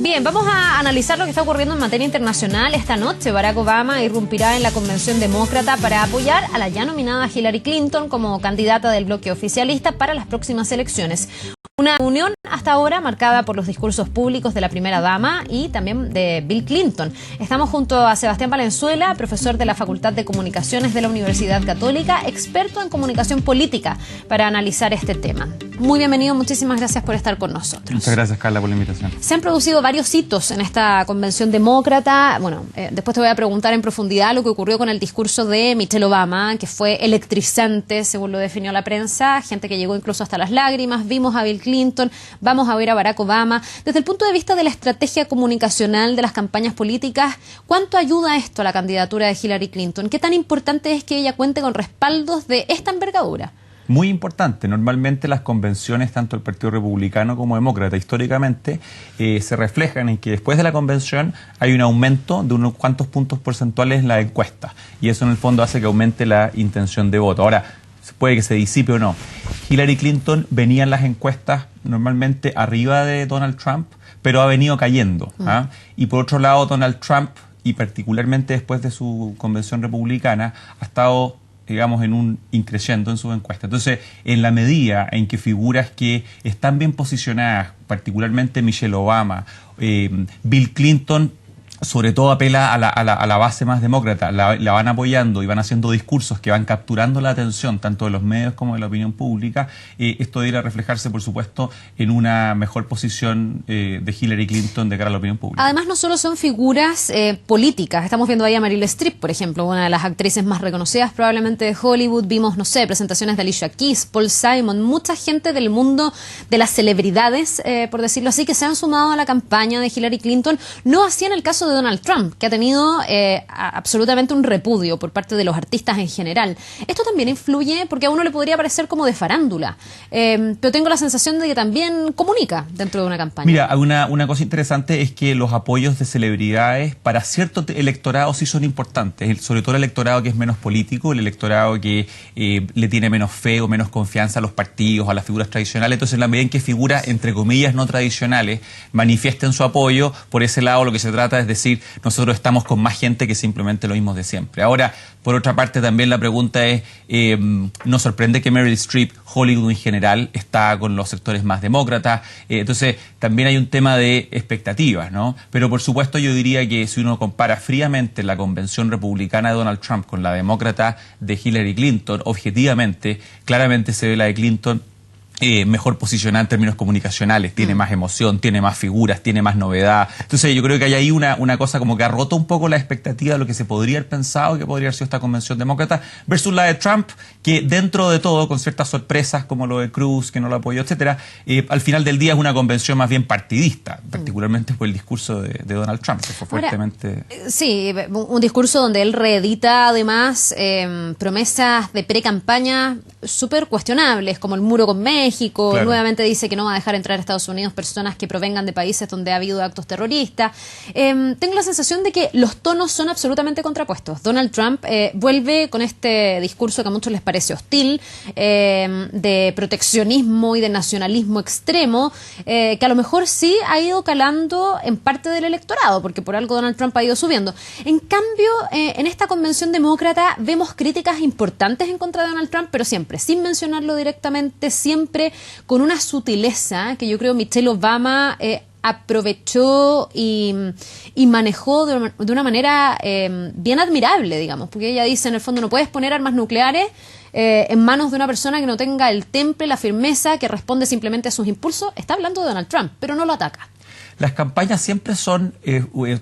Bien, vamos a analizar lo que está ocurriendo en materia internacional. Esta noche Barack Obama irrumpirá en la convención demócrata para apoyar a la ya nominada Hillary Clinton como candidata del bloque oficialista para las próximas elecciones. Una reunión hasta ahora marcada por los discursos públicos de la primera dama y también de Bill Clinton. Estamos junto a Sebastián Valenzuela, profesor de la Facultad de Comunicaciones de la Universidad Católica, experto en comunicación política, para analizar este tema. Muy bienvenido, muchísimas gracias por estar con nosotros. Muchas gracias, Carla, por la invitación. Se han producido varios hitos en esta convención demócrata. Bueno, después te voy a preguntar en profundidad lo que ocurrió con el discurso de Michelle Obama, que fue electrizante, según lo definió la prensa, gente que llegó incluso hasta las lágrimas. Vimos a Bill Clinton, vamos a ver a Barack Obama. Desde el punto de vista de la estrategia comunicacional de las campañas políticas, ¿cuánto ayuda esto a la candidatura de Hillary Clinton? ¿Qué tan importante es que ella cuente con respaldos de esta envergadura? Muy importante. Normalmente las convenciones, tanto el Partido Republicano como Demócrata, históricamente, se reflejan en que después de la convención hay un aumento de unos cuantos puntos porcentuales en la encuesta. Y eso en el fondo hace que aumente la intención de voto. Ahora, puede que se disipe o no. Hillary Clinton venía en las encuestas normalmente arriba de Donald Trump, pero ha venido cayendo. Y por otro lado, Donald Trump, y particularmente después de su convención republicana, ha estado, digamos, en un increciendo en sus encuestas. Entonces, en la medida en que figuras que están bien posicionadas, particularmente Michelle Obama, Bill Clinton, sobre todo apela a la base más demócrata, la van apoyando y van haciendo discursos que van capturando la atención tanto de los medios como de la opinión pública. Esto debería reflejarse, por supuesto, en una mejor posición de Hillary Clinton de cara a la opinión pública. Además, no solo son figuras políticas. Estamos viendo ahí a Meryl Streep, por ejemplo, una de las actrices más reconocidas probablemente de Hollywood. Vimos, no sé, presentaciones de Alicia Keys, Paul Simon, mucha gente del mundo de las celebridades, por decirlo así, que se han sumado a la campaña de Hillary Clinton. No así en el caso de Donald Trump, que ha tenido absolutamente un repudio por parte de los artistas en general. Esto también influye, porque a uno le podría parecer como de farándula, pero tengo la sensación de que también comunica dentro de una campaña. Mira, una cosa interesante es que los apoyos de celebridades para cierto electorado sí son importantes, sobre todo el electorado que es menos político, el electorado que le tiene menos fe o menos confianza a los partidos, a las figuras tradicionales. Entonces, en la medida en que figuras, entre comillas, no tradicionales, manifiesten su apoyo, por ese lado lo que se trata es decir, nosotros estamos con más gente que simplemente lo mismo de siempre. Ahora, por otra parte, también la pregunta es, nos sorprende que Meryl Streep, Hollywood en general, está con los sectores más demócratas. Entonces, también hay un tema de expectativas, ¿no? Pero, por supuesto, yo diría que si uno compara fríamente la convención republicana de Donald Trump con la demócrata de Hillary Clinton, objetivamente, claramente se ve la de Clinton mejor posicionada en términos comunicacionales, tiene más emoción, tiene más figuras, tiene más novedad. Entonces yo creo que hay ahí una cosa como que ha roto un poco la expectativa de lo que se podría haber pensado que podría haber sido esta convención demócrata versus la de Trump, que dentro de todo, con ciertas sorpresas como lo de Cruz, que no lo apoyó, etcétera, al final del día es una convención más bien partidista, particularmente por el discurso de Donald Trump, que fue fuertemente... Sí, un discurso donde él reedita además promesas de pre-campaña súper cuestionables, como el muro con México. Claro. Nuevamente dice que no va a dejar entrar a Estados Unidos personas que provengan de países donde ha habido actos terroristas. Tengo la sensación de que los tonos son absolutamente contrapuestos. Donald Trump vuelve con este discurso que a muchos les parece hostil, de proteccionismo y de nacionalismo extremo, que a lo mejor sí ha ido calando en parte del electorado, porque por algo Donald Trump ha ido subiendo. En cambio, en esta convención demócrata vemos críticas importantes en contra de Donald Trump, pero siempre, sin mencionarlo directamente, siempre con una sutileza que yo creo Michelle Obama aprovechó y manejó de una manera bien admirable, digamos, porque ella dice, en el fondo, no puedes poner armas nucleares en manos de una persona que no tenga el temple, la firmeza, que responde simplemente a sus impulsos. Está hablando de Donald Trump, pero no lo ataca. Las campañas siempre son,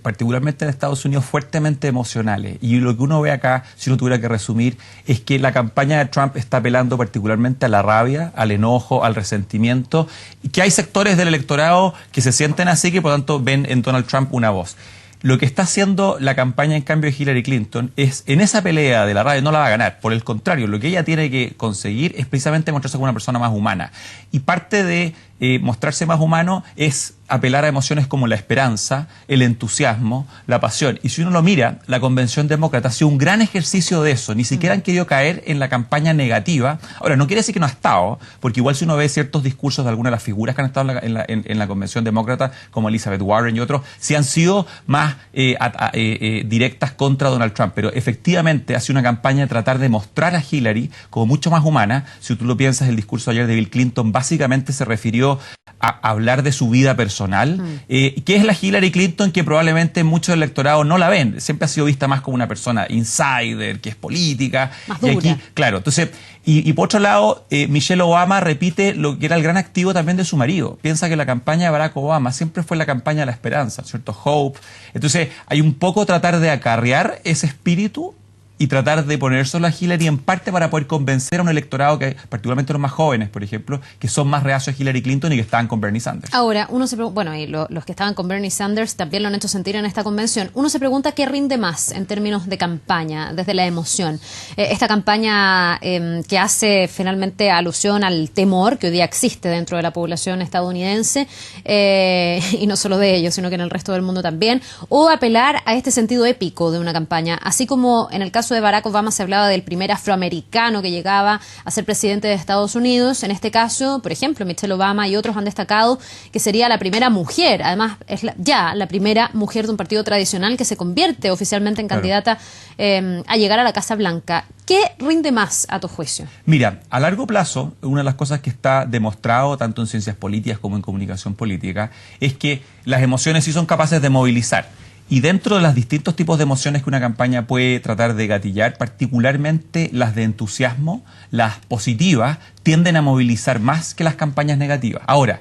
particularmente en Estados Unidos, fuertemente emocionales. Y lo que uno ve acá, si uno tuviera que resumir, es que la campaña de Trump está apelando particularmente a la rabia, al enojo, al resentimiento, y que hay sectores del electorado que se sienten así, que por tanto ven en Donald Trump una voz. Lo que está haciendo la campaña, en cambio, de Hillary Clinton es, en esa pelea de la radio, no la va a ganar. Por el contrario, lo que ella tiene que conseguir es precisamente mostrarse como una persona más humana. Y parte de mostrarse más humano es apelar a emociones como la esperanza, el entusiasmo, la pasión. Y si uno lo mira, la Convención Demócrata ha sido un gran ejercicio de eso. Ni siquiera han querido caer en la campaña negativa. Ahora, no quiere decir que no ha estado, porque igual si uno ve ciertos discursos de algunas de las figuras que han estado en la Convención Demócrata, como Elizabeth Warren y otros, sí han sido más directas contra Donald Trump. Pero efectivamente ha sido una campaña de tratar de mostrar a Hillary como mucho más humana. Si tú lo piensas, el discurso ayer de Bill Clinton básicamente se refirió a hablar de su vida personal, que es la Hillary Clinton que probablemente muchos del electorado no la ven. Siempre ha sido vista más como una persona insider, que es política. Más dura. Y aquí, claro, entonces, y por otro lado, Michelle Obama repite lo que era el gran activo también de su marido. Piensa que la campaña de Barack Obama siempre fue la campaña de la esperanza, ¿cierto? Hope. Entonces, hay un poco tratar de acarrear ese espíritu y tratar de ponérselo a Hillary en parte para poder convencer a un electorado, que particularmente los más jóvenes, por ejemplo, que son más reacios a Hillary Clinton y que estaban con Bernie Sanders. Ahora, uno se pregunta, bueno, y los que estaban con Bernie Sanders también lo han hecho sentir en esta convención, uno se pregunta qué rinde más en términos de campaña, desde la emoción. Esta campaña que hace finalmente alusión al temor que hoy día existe dentro de la población estadounidense, y no solo de ellos, sino que en el resto del mundo también, o apelar a este sentido épico de una campaña, así como en el caso de Barack Obama se hablaba del primer afroamericano que llegaba a ser presidente de Estados Unidos. En este caso, por ejemplo, Michelle Obama y otros han destacado que sería la primera mujer, además es ya la primera mujer de un partido tradicional que se convierte oficialmente en candidata a llegar a la Casa Blanca. ¿Qué rinde más a tu juicio? Mira, a largo plazo, una de las cosas que está demostrado tanto en ciencias políticas como en comunicación política es que las emociones sí son capaces de movilizar. Y dentro de los distintos tipos de emociones que una campaña puede tratar de gatillar, particularmente las de entusiasmo, las positivas, tienden a movilizar más que las campañas negativas. Ahora,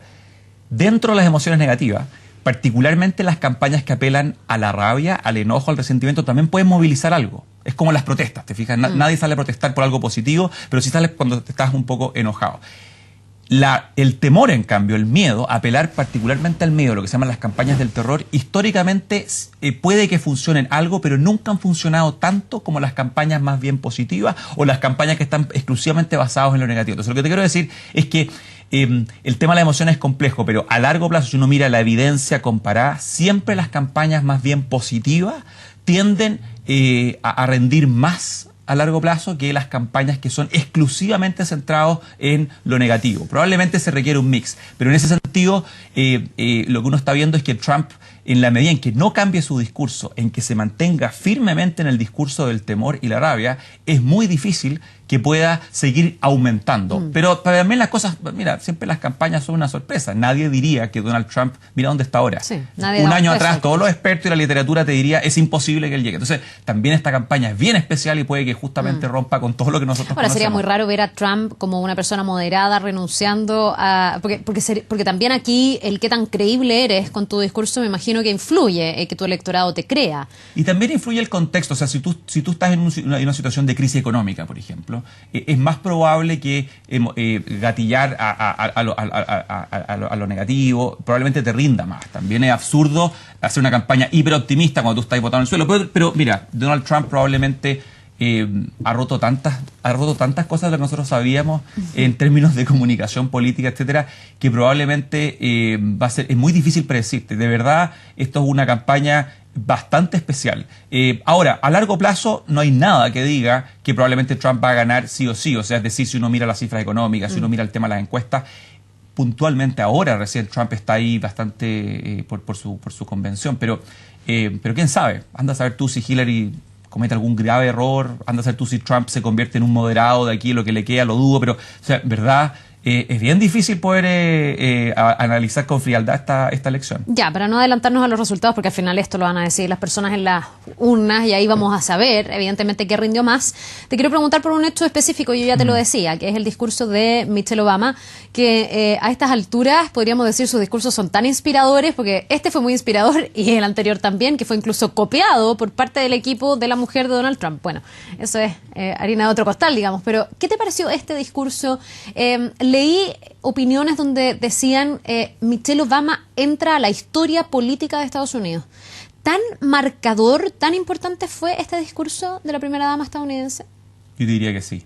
dentro de las emociones negativas, particularmente las campañas que apelan a la rabia, al enojo, al resentimiento, también pueden movilizar algo. Es como las protestas, ¿te fijas? Nadie sale a protestar por algo positivo, pero sí sale cuando estás un poco enojado. El temor, en cambio, el miedo, apelar particularmente al miedo, lo que se llaman las campañas del terror, históricamente puede que funcionen algo, pero nunca han funcionado tanto como las campañas más bien positivas o las campañas que están exclusivamente basadas en lo negativo. Entonces, lo que te quiero decir es que el tema de la emoción es complejo, pero a largo plazo, si uno mira la evidencia comparada, siempre las campañas más bien positivas tienden a rendir más a largo plazo que las campañas que son exclusivamente centradas en lo negativo. Probablemente se requiere un mix, pero en ese sentido lo que uno está viendo es que Trump, en la medida en que no cambie su discurso, en que se mantenga firmemente en el discurso del temor y la rabia, es muy difícil que pueda seguir aumentando. Pero también las cosas, mira, siempre las campañas son una sorpresa. Nadie diría que Donald Trump, mira dónde está ahora. Sí, un año atrás, todos los expertos y la literatura te diría, es imposible que él llegue. Entonces, también esta campaña es bien especial y puede que justamente rompa con todo lo que nosotros conocemos. Sería muy raro ver a Trump como una persona moderada renunciando a... Porque también aquí el qué tan creíble eres con tu discurso me imagino que influye que tu electorado te crea. Y también influye el contexto. O sea, si tú estás en una situación de crisis económica, por ejemplo, es más probable que gatillar a lo negativo probablemente te rinda más. También es absurdo hacer una campaña hiperoptimista cuando tú estás botado en el suelo. Pero mira, Donald Trump probablemente ha roto tantas cosas de lo que nosotros sabíamos en términos de comunicación política, etcétera, que probablemente es muy difícil predecirte. De verdad, esto es una campaña bastante especial. Ahora, a largo plazo no hay nada que diga que probablemente Trump va a ganar sí o sí. O sea, es decir, si uno mira las cifras económicas, si uno mira el tema de las encuestas, puntualmente ahora recién Trump está ahí bastante por su convención. Pero quién sabe, anda a saber tú si Hillary comete algún grave error, anda a saber tú si Trump se convierte en un moderado de aquí, lo que le queda, lo dudo, pero, o sea, verdad, es bien difícil poder analizar con frialdad esta elección. Ya, para no adelantarnos a los resultados, porque al final esto lo van a decir las personas en las urnas y ahí vamos a saber, evidentemente, qué rindió más. Te quiero preguntar por un hecho específico, yo ya te lo decía, que es el discurso de Michelle Obama, que a estas alturas podríamos decir sus discursos son tan inspiradores, porque este fue muy inspirador y el anterior también, que fue incluso copiado por parte del equipo de la mujer de Donald Trump. Bueno, eso es harina de otro costal, digamos, pero ¿qué te pareció este discurso? Leí opiniones donde decían Michelle Obama entra a la historia política de Estados Unidos. ¿Tan marcador, tan importante fue este discurso de la primera dama estadounidense? Yo diría que sí.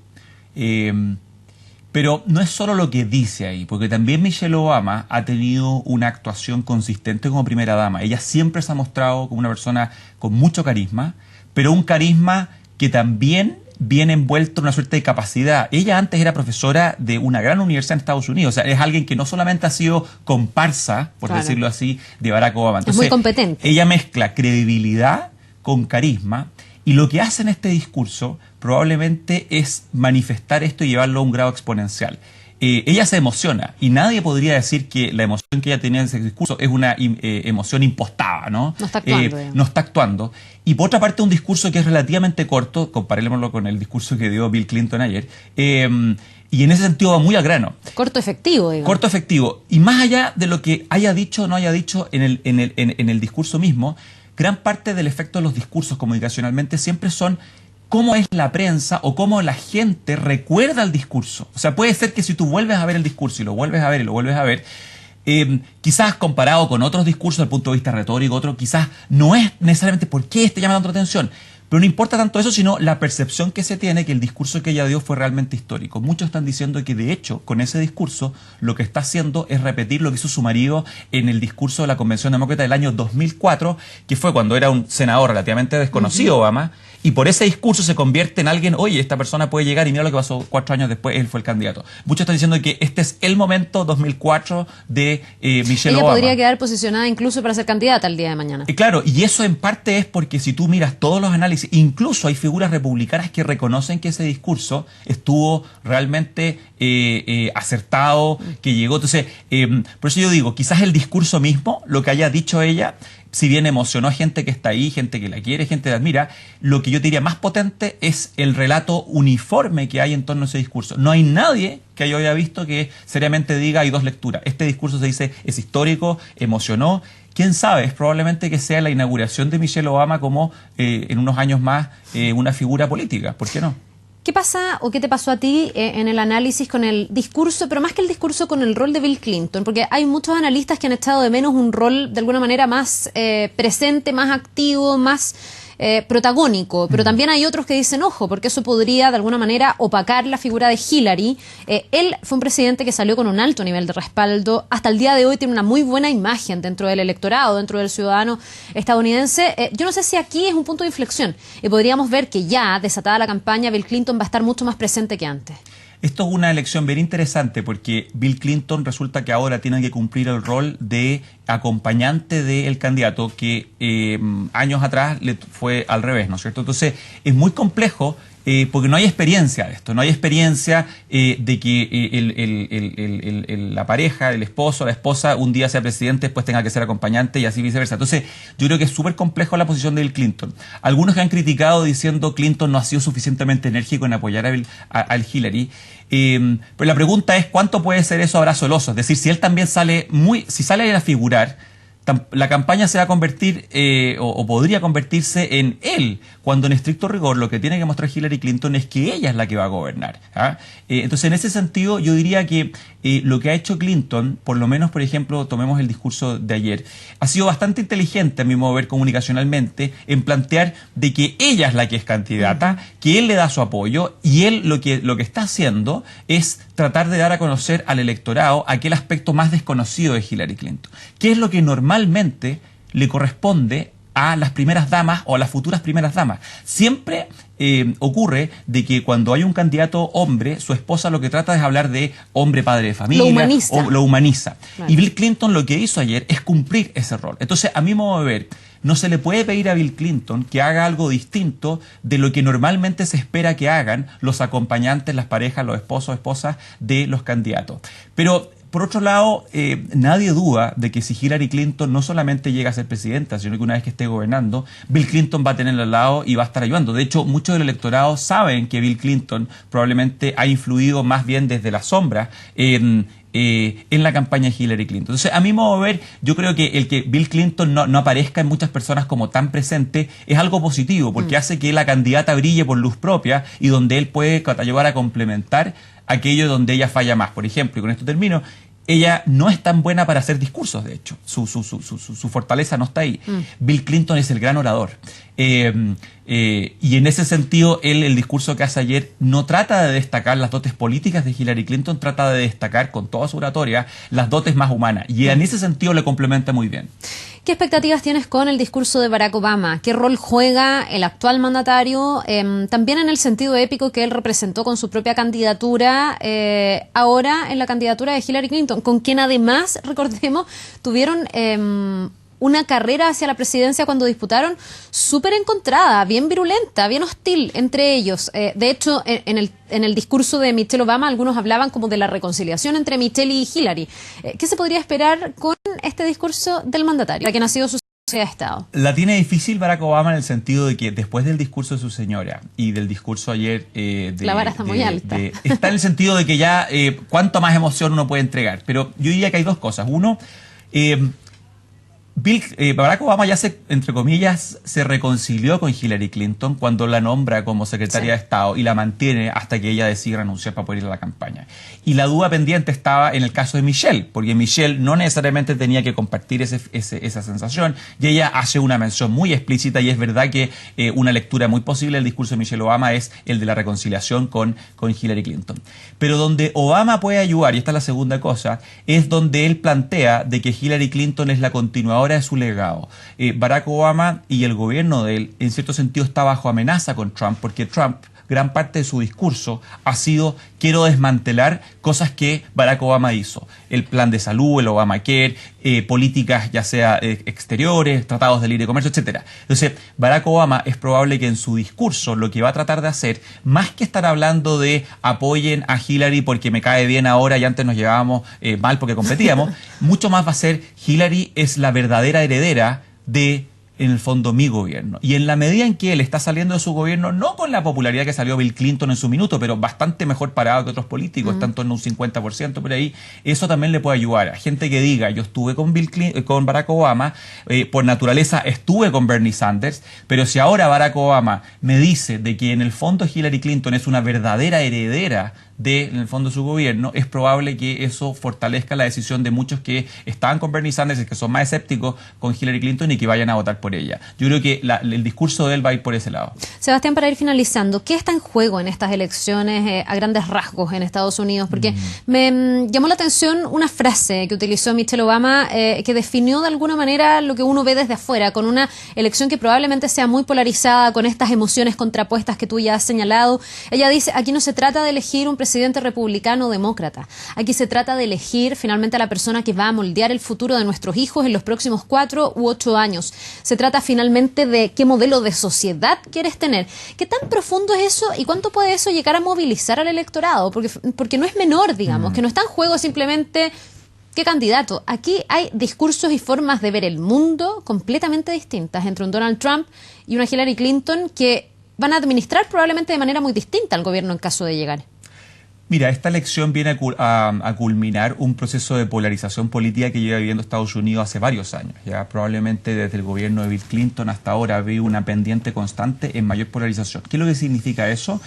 Pero no es solo lo que dice ahí, porque también Michelle Obama ha tenido una actuación consistente como primera dama. Ella siempre se ha mostrado como una persona con mucho carisma, pero un carisma que también viene envuelto en una suerte de capacidad. Ella antes era profesora de una gran universidad en Estados Unidos. O sea, es alguien que no solamente ha sido comparsa, por decirlo así, de Barack Obama. Entonces, es muy competente. Ella mezcla credibilidad con carisma. Y lo que hace en este discurso probablemente es manifestar esto y llevarlo a un grado exponencial. Ella se emociona y nadie podría decir que la emoción que ella tenía en ese discurso es una emoción impostada, ¿no? No está actuando. No está actuando. Y por otra parte, un discurso que es relativamente corto, comparémoslo con el discurso que dio Bill Clinton ayer, y en ese sentido va muy al grano. Corto efectivo, digamos. Corto efectivo. Y más allá de lo que haya dicho o no haya dicho en el discurso mismo, gran parte del efecto de los discursos comunicacionalmente siempre son cómo es la prensa o cómo la gente recuerda el discurso. O sea, puede ser que si tú vuelves a ver el discurso y lo vuelves a ver y lo vuelves a ver, quizás comparado con otros discursos desde el punto de vista retórico, otro quizás no es necesariamente por qué esté llamando la atención. Pero no importa tanto eso, sino la percepción que se tiene que el discurso que ella dio fue realmente histórico. Muchos están diciendo que, de hecho, con ese discurso, lo que está haciendo es repetir lo que hizo su marido en el discurso de la Convención Demócrata del año 2004, que fue cuando era un senador relativamente desconocido, Obama, y por ese discurso se convierte en alguien, oye, esta persona puede llegar y mira lo que pasó 4 años después, él fue el candidato. Muchos están diciendo que este es el momento 2004 de Michelle Obama. Ella podría quedar posicionada incluso para ser candidata el día de mañana. Claro, y eso en parte es porque si tú miras todos los análisis, incluso hay figuras republicanas que reconocen que ese discurso estuvo realmente acertado, que llegó. Entonces, por eso yo digo, quizás el discurso mismo, lo que haya dicho ella, si bien emocionó a gente que está ahí, gente que la quiere, gente que la admira, lo que yo diría más potente es el relato uniforme que hay en torno a ese discurso. No hay nadie que yo haya visto que seriamente diga hay dos lecturas. Este discurso se dice es histórico, emocionó. ¿Quién sabe? Es probablemente que sea la inauguración de Michelle Obama como en unos años más una figura política. ¿Por qué no? ¿Qué pasa o qué te pasó a ti en el análisis con el discurso, pero más que el discurso con el rol de Bill Clinton? Porque hay muchos analistas que han echado de menos un rol de alguna manera más presente, más activo, más protagónico, pero también hay otros que dicen, ojo, porque eso podría de alguna manera opacar la figura de Hillary. Él fue un presidente que salió con un alto nivel de respaldo, hasta el día de hoy tiene una muy buena imagen dentro del electorado, dentro del ciudadano estadounidense. Yo no sé si aquí es un punto de inflexión y podríamos ver que ya, desatada la campaña, Bill Clinton va a estar mucho más presente que antes. Esto es una elección bien interesante porque Bill Clinton resulta que ahora tiene que cumplir el rol de acompañante del candidato que años atrás le fue al revés, ¿no es cierto? Entonces es muy complejo porque no hay experiencia de esto, no hay experiencia de que la pareja, el esposo, la esposa, un día sea presidente, después tenga que ser acompañante y así viceversa. Entonces, yo creo que es súper complejo la posición de Bill Clinton. Algunos que han criticado diciendo Clinton no ha sido suficientemente enérgico en apoyar al Hillary. Pero la pregunta es, ¿cuánto puede ser eso abrazo del oso? Es decir, si él también si sale a figurar, la campaña se va a convertir o podría convertirse en él, cuando en estricto rigor lo que tiene que mostrar Hillary Clinton es que ella es la que va a gobernar. Entonces, en ese sentido, yo diría que lo que ha hecho Clinton, por lo menos, por ejemplo, tomemos el discurso de ayer, ha sido bastante inteligente, a mi modo de ver, comunicacionalmente, en plantear de que ella es la que es candidata, que él le da su apoyo, y él lo que está haciendo es tratar de dar a conocer al electorado aquel aspecto más desconocido de Hillary Clinton. ¿Qué es lo que normalmente le corresponde a las primeras damas o a las futuras primeras damas? Siempre ocurre de que cuando hay un candidato hombre, su esposa lo que trata es hablar de hombre, padre de familia. Lo humaniza. Claro. Y Bill Clinton lo que hizo ayer es cumplir ese rol. Entonces, a mi modo de ver, no se le puede pedir a Bill Clinton que haga algo distinto de lo que normalmente se espera que hagan los acompañantes, las parejas, los esposos, esposas de los candidatos. Pero por otro lado, nadie duda de que si Hillary Clinton no solamente llega a ser presidenta, sino que una vez que esté gobernando, Bill Clinton va a tenerla al lado y va a estar ayudando. De hecho, muchos del electorado saben que Bill Clinton probablemente ha influido más bien desde la sombra en la campaña de Hillary Clinton. Entonces, a mi modo de ver, yo creo que el que Bill Clinton no aparezca en muchas personas como tan presente es algo positivo, porque hace que la candidata brille por luz propia y donde él puede ayudar a complementar aquello donde ella falla más. Por ejemplo, y con esto termino, ella no es tan buena para hacer discursos, de hecho. Su fortaleza no está ahí. Bill Clinton es el gran orador. Y en ese sentido, el discurso que hace ayer no trata de destacar las dotes políticas de Hillary Clinton, trata de destacar con toda su oratoria las dotes más humanas. Y en ese sentido le complementa muy bien. ¿Qué expectativas tienes con el discurso de Barack Obama? ¿Qué rol juega el actual mandatario? También en el sentido épico que él representó con su propia candidatura, ahora en la candidatura de Hillary Clinton, con quien además, recordemos, tuvieron una carrera hacia la presidencia cuando disputaron súper encontrada, bien virulenta, bien hostil entre ellos. De hecho, en el discurso de Michelle Obama, algunos hablaban como de la reconciliación entre Michelle y Hillary. ¿Qué se podría esperar con este discurso del mandatario, la que ha sido su secretaria de Estado? La tiene difícil Barack Obama en el sentido de que después del discurso de su señora y del discurso ayer... la vara está muy alta. Está en el sentido de que ya cuánto más emoción uno puede entregar. Pero yo diría que hay dos cosas. Uno... Barack Obama ya entre comillas, se reconcilió con Hillary Clinton cuando la nombra como secretaria de Estado y la mantiene hasta que ella decide renunciar para poder ir a la campaña. Y la duda pendiente estaba en el caso de Michelle, porque Michelle no necesariamente tenía que compartir esa sensación, y ella hace una mención muy explícita, y es verdad que una lectura muy posible del discurso de Michelle Obama es el de la reconciliación con Hillary Clinton. Pero donde Obama puede ayudar, y esta es la segunda cosa, es donde él plantea de que Hillary Clinton es la continuadora de su legado. Barack Obama y el gobierno de él, en cierto sentido, está bajo amenaza con Trump, porque Trump, gran parte de su discurso ha sido: quiero desmantelar cosas que Barack Obama hizo. El plan de salud, el Obamacare, políticas ya sea exteriores, tratados de libre comercio, etcétera. Entonces, Barack Obama es probable que en su discurso lo que va a tratar de hacer, más que estar hablando de apoyen a Hillary porque me cae bien ahora y antes nos llevábamos mal porque competíamos, mucho más va a ser: Hillary es la verdadera heredera de, en el fondo, mi gobierno. Y en la medida en que él está saliendo de su gobierno, no con la popularidad que salió Bill Clinton en su minuto, pero bastante mejor parado que otros políticos, está en torno a un 50% por ahí, eso también le puede ayudar a gente que diga: yo estuve con Barack Obama, por naturaleza estuve con Bernie Sanders, pero si ahora Barack Obama me dice de que en el fondo Hillary Clinton es una verdadera heredera en el fondo de su gobierno, es probable que eso fortalezca la decisión de muchos que estaban con Bernie Sanders y que son más escépticos con Hillary Clinton y que vayan a votar por ella. Yo creo que el discurso de él va a ir por ese lado. Sebastián, para ir finalizando, ¿qué está en juego en estas elecciones a grandes rasgos en Estados Unidos? Porque me llamó la atención una frase que utilizó Michelle Obama, que definió de alguna manera lo que uno ve desde afuera, con una elección que probablemente sea muy polarizada, con estas emociones contrapuestas que tú ya has señalado. Ella dice: aquí no se trata de elegir un presidente republicano o demócrata. Aquí se trata de elegir finalmente a la persona que va a moldear el futuro de nuestros hijos en los próximos 4 u 8 años. Se trata finalmente de qué modelo de sociedad quieres tener. ¿Qué tan profundo es eso y cuánto puede eso llegar a movilizar al electorado? Porque no es menor, digamos, que no está en juego simplemente qué candidato. Aquí hay discursos y formas de ver el mundo completamente distintas entre un Donald Trump y una Hillary Clinton que van a administrar probablemente de manera muy distinta al gobierno en caso de llegar. Mira, esta elección viene a culminar un proceso de polarización política que lleva viviendo Estados Unidos hace varios años. Ya probablemente desde el gobierno de Bill Clinton hasta ahora había una pendiente constante en mayor polarización. ¿Qué es lo que significa eso?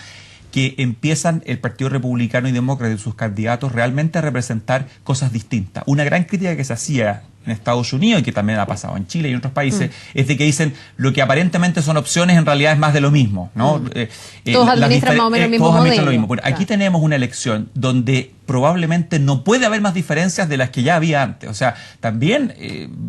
Que empiezan el Partido Republicano y Demócrata y sus candidatos realmente a representar cosas distintas. Una gran crítica que se hacía en Estados Unidos, y que también ha pasado en Chile y en otros países, es de que dicen lo que aparentemente son opciones en realidad es más de lo mismo, ¿no? Todos administran más o menos el mismo modelo. Lo mismo. Bueno, aquí tenemos una elección donde probablemente no puede haber más diferencias de las que ya había antes. O sea, también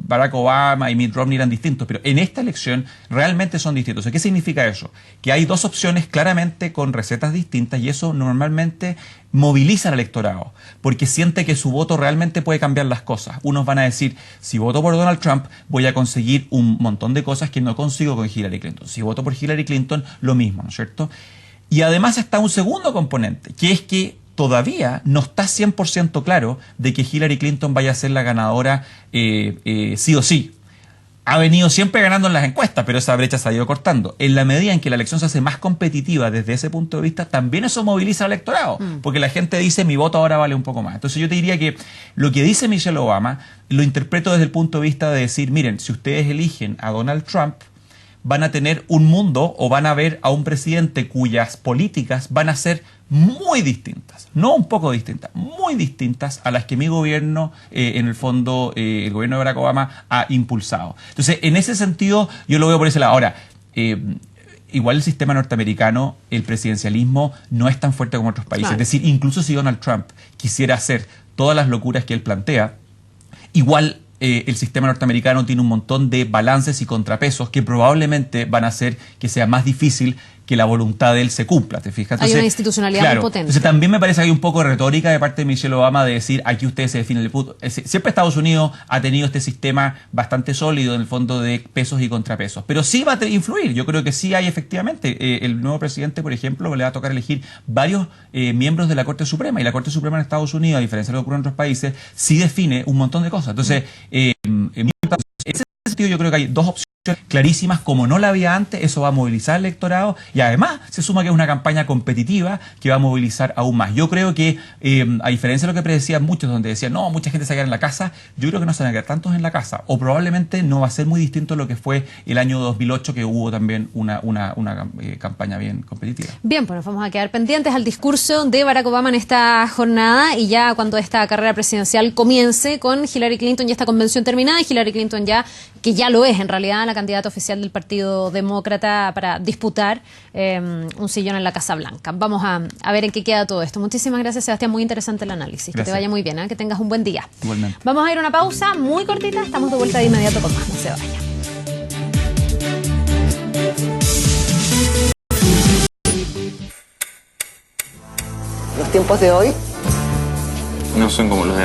Barack Obama y Mitt Romney eran distintos, pero en esta elección realmente son distintos. ¿Qué significa eso? Que hay dos opciones claramente con recetas distintas, y eso normalmente moviliza al electorado, porque siente que su voto realmente puede cambiar las cosas. Unos van a decir: si voto por Donald Trump, voy a conseguir un montón de cosas que no consigo con Hillary Clinton. Si voto por Hillary Clinton, lo mismo, ¿no es cierto? Y además está un segundo componente, que es que todavía no está 100% claro de que Hillary Clinton vaya a ser la ganadora sí o sí. Ha venido siempre ganando en las encuestas, pero esa brecha se ha ido cortando. En la medida en que la elección se hace más competitiva desde ese punto de vista, también eso moviliza al electorado, porque la gente dice: mi voto ahora vale un poco más. Entonces yo te diría que lo que dice Michelle Obama lo interpreto desde el punto de vista de decir: miren, si ustedes eligen a Donald Trump, van a tener un mundo o van a ver a un presidente cuyas políticas van a ser muy distintas, no un poco distintas, muy distintas a las que mi gobierno, en el fondo, el gobierno de Barack Obama ha impulsado. Entonces, en ese sentido, yo lo veo por ese lado. Ahora, igual el sistema norteamericano, el presidencialismo, no es tan fuerte como otros países. Claro. Es decir, incluso si Donald Trump quisiera hacer todas las locuras que él plantea, igual el sistema norteamericano tiene un montón de balances y contrapesos que probablemente van a hacer que sea más difícil que la voluntad de él se cumpla, ¿te fijas? Entonces, hay una institucionalidad muy potente. Entonces también me parece que hay un poco de retórica de parte de Michelle Obama de decir, aquí ustedes se definen el punto. Siempre Estados Unidos ha tenido este sistema bastante sólido en el fondo de pesos y contrapesos, pero sí va a influir. Yo creo que sí hay efectivamente. El nuevo presidente, por ejemplo, le va a tocar elegir varios miembros de la Corte Suprema, y la Corte Suprema en Estados Unidos, a diferencia de lo que ocurre en otros países, sí define un montón de cosas. Entonces, en ese sentido yo creo que hay dos opciones clarísimas, como no la había antes. Eso va a movilizar al electorado y además se suma que es una campaña competitiva que va a movilizar aún más. Yo creo que, a diferencia de lo que predecían muchos, donde decían, no, mucha gente se va a quedar en la casa, yo creo que no se van a quedar tantos en la casa, o probablemente no va a ser muy distinto a lo que fue el año 2008, que hubo también una campaña bien competitiva. Bien, pues nos vamos a quedar pendientes al discurso de Barack Obama en esta jornada, y ya cuando esta carrera presidencial comience con Hillary Clinton, ya esta convención terminada, y Hillary Clinton ya, que ya lo es en realidad, la candidata oficial del Partido Demócrata para disputar un sillón en la Casa Blanca. Vamos a ver en qué queda todo esto. Muchísimas gracias, Sebastián. Muy interesante el análisis. Gracias. Que te vaya muy bien, que tengas un buen día. Igualmente. Vamos a ir a una pausa muy cortita. Estamos de vuelta de inmediato con más. No se vaya. Los tiempos de hoy no son como los de